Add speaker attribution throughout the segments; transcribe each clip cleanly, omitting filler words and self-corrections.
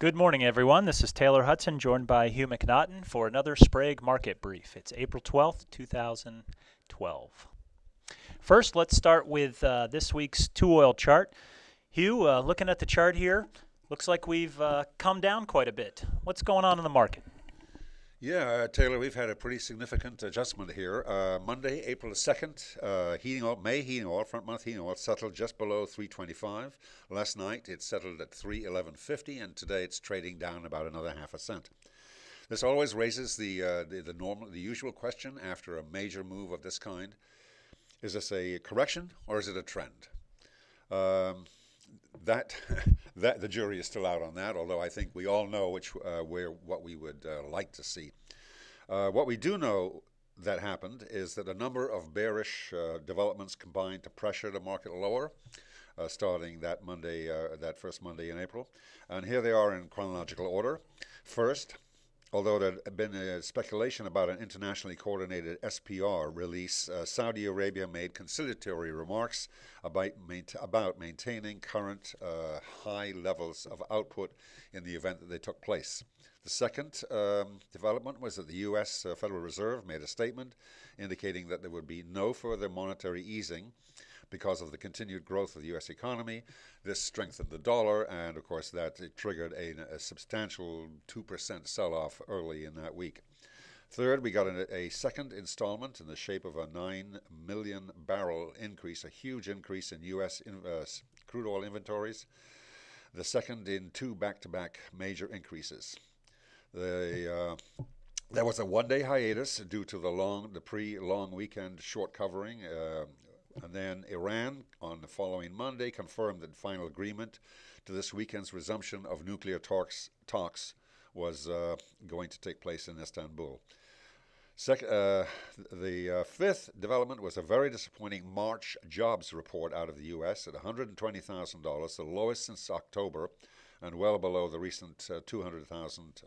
Speaker 1: Good morning, everyone. This is Taylor Hudson, joined by Hugh McNaughton for another Sprague Market Brief. It's April 12th, 2012. First, let's start with this week's two-oil chart. Hugh, looking at the chart here, looks like we've come down quite a bit. What's going on in the market?
Speaker 2: Yeah, Taylor, we've had a pretty significant adjustment here. Monday, April the 2nd, May heating oil, front month heating oil, settled just below 325. Last night it settled at 311.50, and today it's trading down about another half a cent. This always raises the usual question after a major move of this kind: is this a correction or is it a trend? The jury is still out on that, although I think we all know what we would like to see. What we do know that happened is that a number of bearish developments combined to pressure the market lower, starting that first Monday in April. And here they are in chronological order. First, although there had been a speculation about an internationally coordinated SPR release, Saudi Arabia made conciliatory remarks about maintaining current high levels of output in the event that they took place. The second development was that the U.S. Federal Reserve made a statement indicating that there would be no further monetary easing because of the continued growth of the U.S. economy. This strengthened the dollar, and of course that triggered a substantial 2% sell-off early in that week. Third, we got a second installment in the shape of a 9 million barrel increase, a huge increase in U.S. crude oil inventories, the second in two back-to-back major increases. There was a one-day hiatus due to the pre-long weekend short covering, and then Iran, on the following Monday, confirmed that final agreement to this weekend's resumption of nuclear talks was going to take place in Istanbul. The fifth development was a very disappointing March jobs report out of the U.S. at $120,000, the lowest since October, and well below the recent 200,000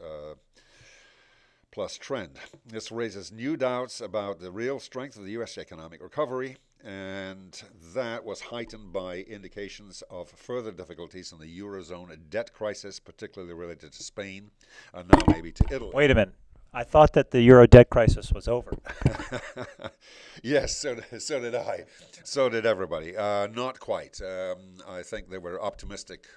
Speaker 2: plus trend. This raises new doubts about the real strength of the U.S. economic recovery, and that was heightened by indications of further difficulties in the Eurozone, a debt crisis, particularly related to Spain, and now maybe to Italy.
Speaker 1: Wait a minute. I thought that the Euro debt crisis was over.
Speaker 2: Yes, so did I. So did everybody. Not quite. I think they were optimistic.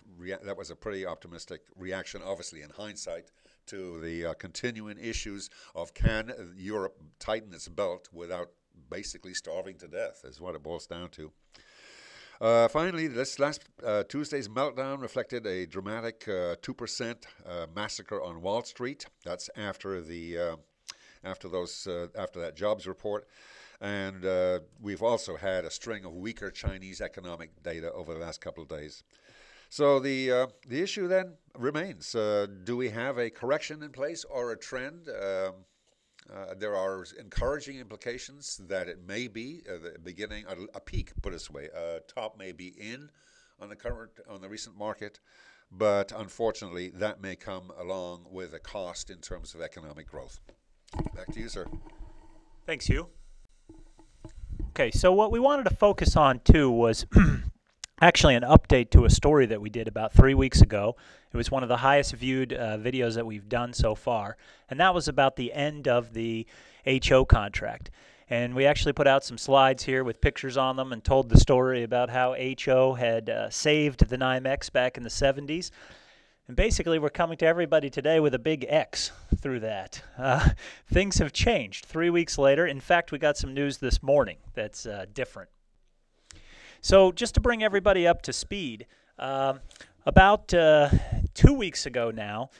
Speaker 2: That was a pretty optimistic reaction, obviously, in hindsight, to the continuing issues of can Europe tighten its belt without basically starving to death, is what it boils down to. Finally, this last Tuesday's meltdown reflected a dramatic 2% massacre on Wall Street. That's after that jobs report, and we've also had a string of weaker Chinese economic data over the last couple of days. So the issue then remains: do we have a correction in place or a trend? There are encouraging implications that it may be the beginning, a peak, put it this way. Top may be in on the recent market, but unfortunately that may come along with a cost in terms of economic growth. Back to you, sir.
Speaker 1: Thanks, Hugh. Okay, so what we wanted to focus on, too, was actually an update to a story that we did about 3 weeks ago. It was one of the highest viewed videos that we've done so far, and that was about the end of the HO contract. And we actually put out some slides here with pictures on them and told the story about how HO had saved the NYMEX back in the 70s. And basically, we're coming to everybody today with a big X through that. Things have changed 3 weeks later. In fact, we got some news this morning that's different. So just to bring everybody up to speed, about 2 weeks ago now,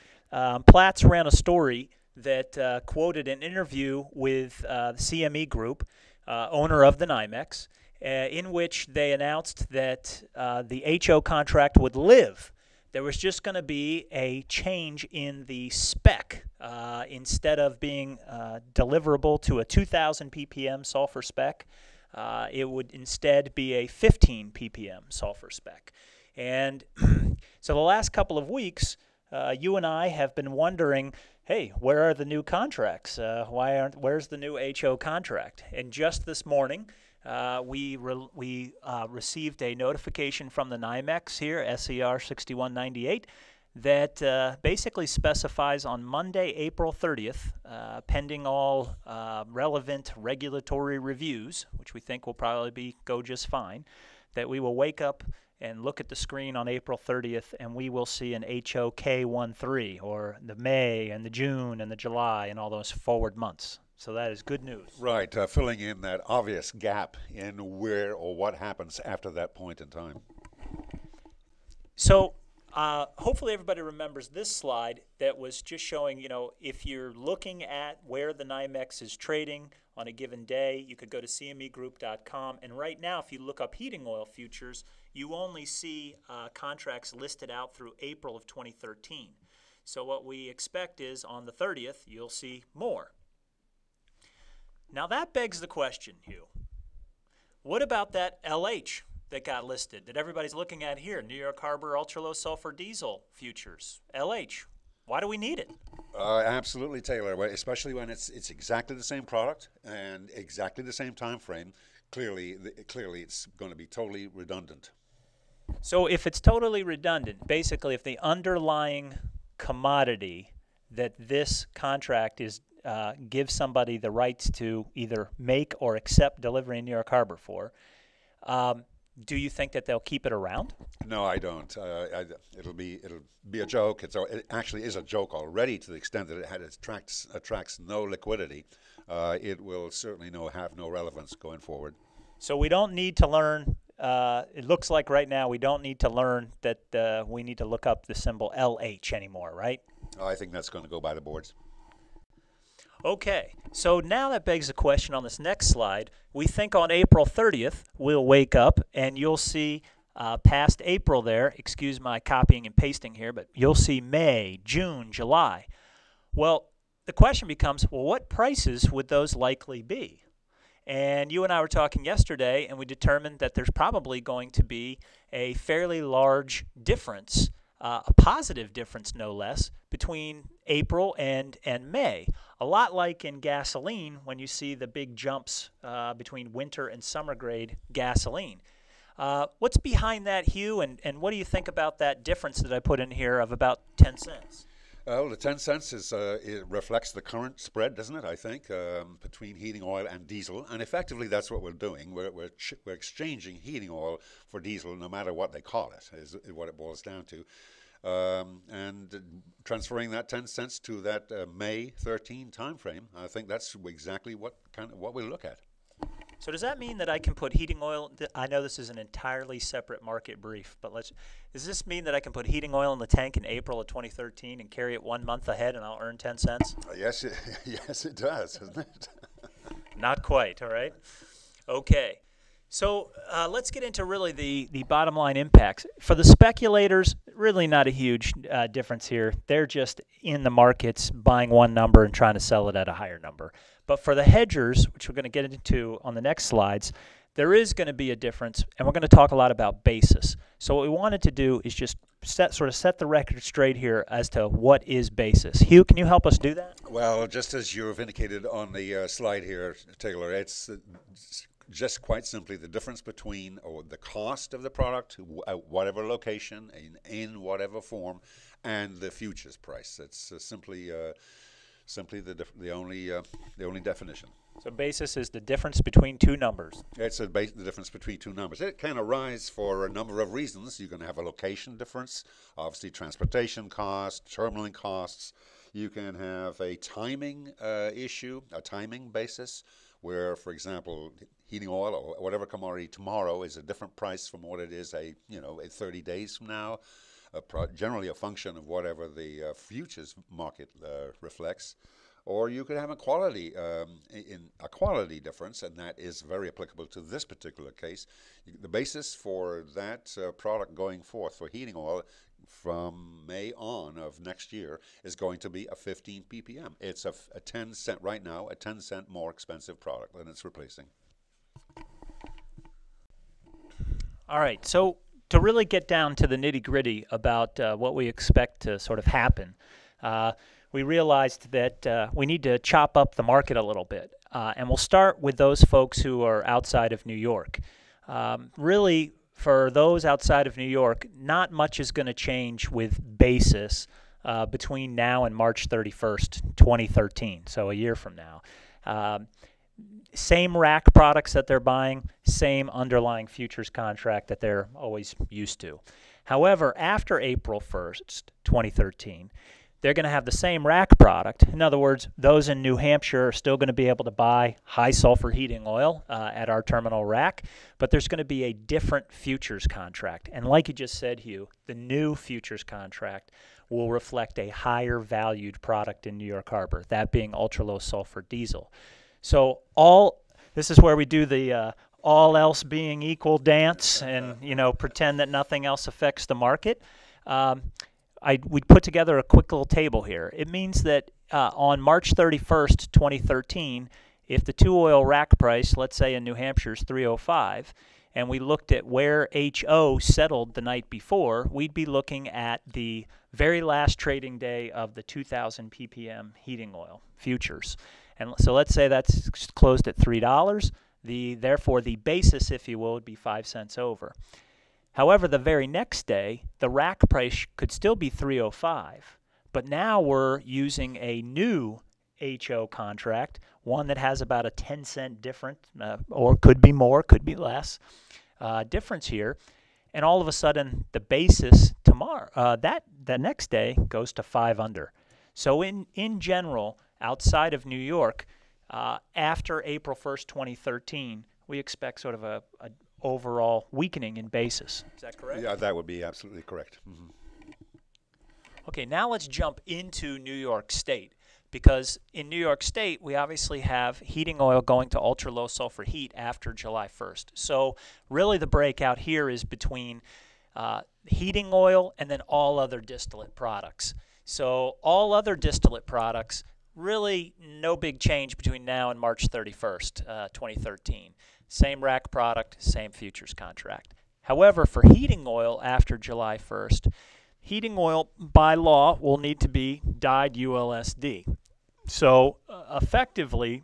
Speaker 1: Platts ran a story that quoted an interview with the CME Group, owner of the NYMEX, in which they announced that the HO contract would live. There was just going to be a change in the spec. Instead of being deliverable to a 2,000 ppm sulfur spec, it would instead be a 15 ppm sulfur spec. And so the last couple of weeks, you and I have been wondering, hey, where are the new contracts? Where's the new HO contract? And just this morning, we received a notification from the NYMEX here, SER 6198, that basically specifies on Monday, April 30th, pending all relevant regulatory reviews, which we think will probably go just fine, that we will wake up and look at the screen on April 30th and we will see an HOK13, or the May and the June and the July and all those forward months. So that is good news.
Speaker 2: Right, filling in that obvious gap in where or what happens after that point in time.
Speaker 1: So hopefully everybody remembers this slide that was just showing, if you're looking at where the NYMEX is trading on a given day, you could go to cmegroup.com. And right now, if you look up heating oil futures, you only see contracts listed out through April of 2013. So what we expect is on the 30th, you'll see more. Now that begs the question, Hugh. What about that LH that got listed that everybody's looking at here, New York Harbor Ultra-Low Sulfur Diesel Futures, LH? Why do we need it?
Speaker 2: Absolutely, Taylor, especially when it's exactly the same product and exactly the same time frame. Clearly it's going to be totally redundant.
Speaker 1: So if it's totally redundant, basically if the underlying commodity that this contract is gives somebody the rights to either make or accept delivery in New York Harbor for, do you think that they'll keep it around?
Speaker 2: No, I don't. It'll be a joke. It actually is a joke already, to the extent that it attracts no liquidity. It will certainly have no relevance going forward.
Speaker 1: So we don't need to learn. It looks like right now we don't need to learn that we need to look up the symbol LH anymore, right?
Speaker 2: I think that's going to go by the boards.
Speaker 1: Okay, so now that begs the question on this next slide. We think on April 30th, we'll wake up and you'll see past April there, excuse my copying and pasting here, but you'll see May, June, July. Well, the question becomes, well, what prices would those likely be? And you and I were talking yesterday, and we determined that there's probably going to be a fairly large difference, a positive difference no less, between April and May. A lot like in gasoline when you see the big jumps between winter and summer grade gasoline. What's behind that, Hugh, and what do you think about that difference that I put in here of about 10 cents?
Speaker 2: Well, the 10 cents it reflects the current spread, doesn't it, I think, between heating oil and diesel. And effectively, that's what we're doing. We're exchanging heating oil for diesel, no matter what they call it, is what it boils down to. And transferring that 10 cents to that May 13 time frame, I think that's exactly what we look at.
Speaker 1: So does that mean that I can put heating oil, I know this is an entirely separate market brief, but does this mean that I can put heating oil in the tank in April of 2013 and carry it 1 month ahead and I'll earn 10 cents?
Speaker 2: Yes, it does, doesn't it?
Speaker 1: Not quite, all right? Okay. So let's get into really the bottom line impacts. For the speculators, really not a huge difference here. They're just in the markets buying one number and trying to sell it at a higher number. But for the hedgers, which we're going to get into on the next slides, there is going to be a difference, and we're going to talk a lot about basis. So what we wanted to do is just set the record straight here as to what is basis. Hugh, can you help us do that?
Speaker 2: Well, just as you've indicated on the slide here, Taylor, it's just quite simply the difference between the cost of the product at whatever location, in whatever form, and the futures price. It's simply the only definition.
Speaker 1: So basis is the difference between two numbers.
Speaker 2: It's the difference between two numbers. It can arise for a number of reasons. You can have a location difference, obviously transportation costs, terminaling costs. You can have a timing issue, a timing basis, where, for example, heating oil or whatever commodity tomorrow is a different price from what it is 30 days from now. Generally a function of whatever the futures market reflects. Or you could have a quality difference, and that is very applicable to this particular case. The basis for that product going forth for heating oil from May on of next year is going to be a 15 ppm. It's a 10 cent right now, a 10 cent more expensive product than it's replacing.
Speaker 1: All right, so to really get down to the nitty-gritty about what we expect to sort of happen, we realized that we need to chop up the market a little bit. And we'll start with those folks who are outside of New York. Really, for those outside of New York, not much is going to change with basis between now and March 31st, 2013, so a year from now. Same rack products that they're buying, same underlying futures contract that they're always used to. However, after April 1st, 2013, they're going to have the same rack product. In other words, those in New Hampshire are still going to be able to buy high sulfur heating oil at our terminal rack, but there's going to be a different futures contract. And like you just said, Hugh, the new futures contract will reflect a higher valued product in New York Harbor, that being ultra low sulfur diesel. So this is where we do the all else being equal dance and, you know, pretend that nothing else affects the market. We put together a quick little table here. It means that on March 31st, 2013, if the 2-oil rack price, let's say in New Hampshire, is $3.05, and we looked at where HO settled the night before, we'd be looking at the very last trading day of the 2,000 ppm heating oil futures. And so let's say that's closed at $3. Therefore, the basis, if you will, would be 5 cents over. However, the very next day, the rack price could still be $3.05, but now we're using a new HO contract, one that has about a 10-cent difference, or could be more, could be less, difference here. And all of a sudden, the basis tomorrow, the next day, goes to 5 under. So in general, outside of New York, after April 1st, 2013, we expect sort of a overall weakening in basis. Is that correct?
Speaker 2: Yeah, that would be absolutely correct. Mm-hmm.
Speaker 1: Okay, now let's jump into New York State, because in New York State, we obviously have heating oil going to ultra low sulfur heat after July 1st. So really the breakout here is between heating oil and then all other distillate products. So all other distillate products, really no big change between now and March 31st, 2013. Same rack product, same futures contract. However, for heating oil after July 1st, heating oil by law will need to be dyed ULSD. So effectively,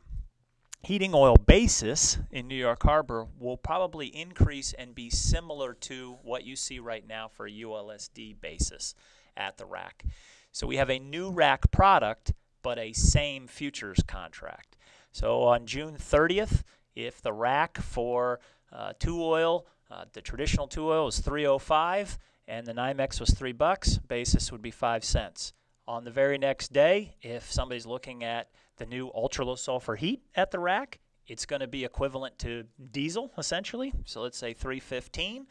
Speaker 1: heating oil basis in New York Harbor will probably increase and be similar to what you see right now for a ULSD basis at the rack. So we have a new rack product, but a same futures contract. So on June 30th, if the rack for 2-oil, the traditional 2-oil is $3.05 and the NYMEX was $3, basis would be 5 cents. On the very next day, if somebody's looking at the new ultra low sulfur heat at the rack, it's going to be equivalent to diesel essentially. So let's say $3.15.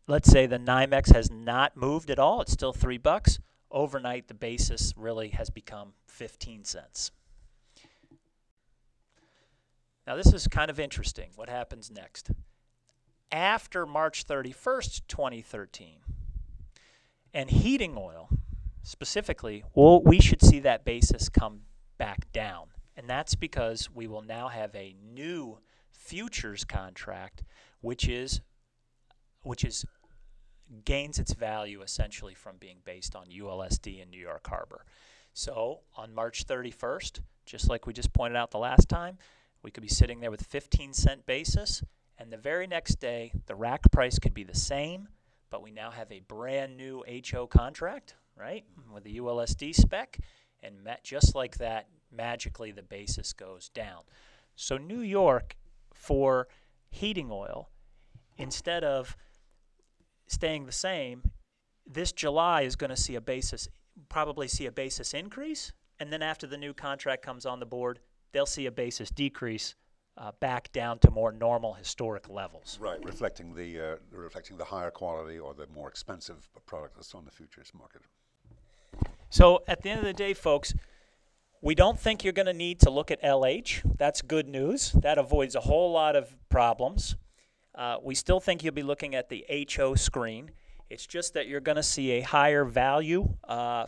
Speaker 1: Let's say the NYMEX has not moved at all. It's still $3. Overnight, the basis really has become 15 cents. Now, this is kind of interesting. What happens next? After March 31st, 2013, and heating oil specifically, we should see that basis come back down. And that's because we will now have a new futures contract, which gains its value essentially from being based on ULSD in New York Harbor. So on March 31st, just like we just pointed out the last time, we could be sitting there with 15-cent basis, and the very next day, the rack price could be the same, but we now have a brand new HO contract, right, with the ULSD spec, and just like that, magically the basis goes down. So New York, for heating oil, instead of staying the same, this July is going to see probably see a basis increase, and then after the new contract comes on the board, they'll see a basis decrease back down to more normal historic levels.
Speaker 2: Right, reflecting the higher quality or the more expensive product that's on the futures market.
Speaker 1: So at the end of the day, folks, we don't think you're going to need to look at LH. That's good news. That avoids a whole lot of problems. We still think you'll be looking at the HO screen. It's just that you're going to see a higher value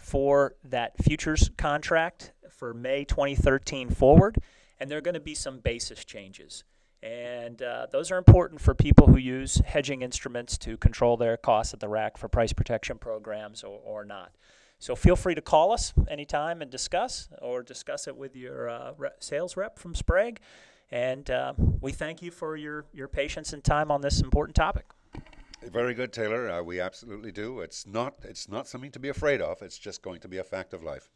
Speaker 1: for that futures contract for May 2013 forward, and there are going to be some basis changes. And those are important for people who use hedging instruments to control their costs at the rack for price protection programs or not. So feel free to call us anytime and discuss it with your sales rep from Sprague. And we thank you for your patience and time on this important topic.
Speaker 2: Very good, Taylor. We absolutely do. It's not something to be afraid of. It's just going to be a fact of life.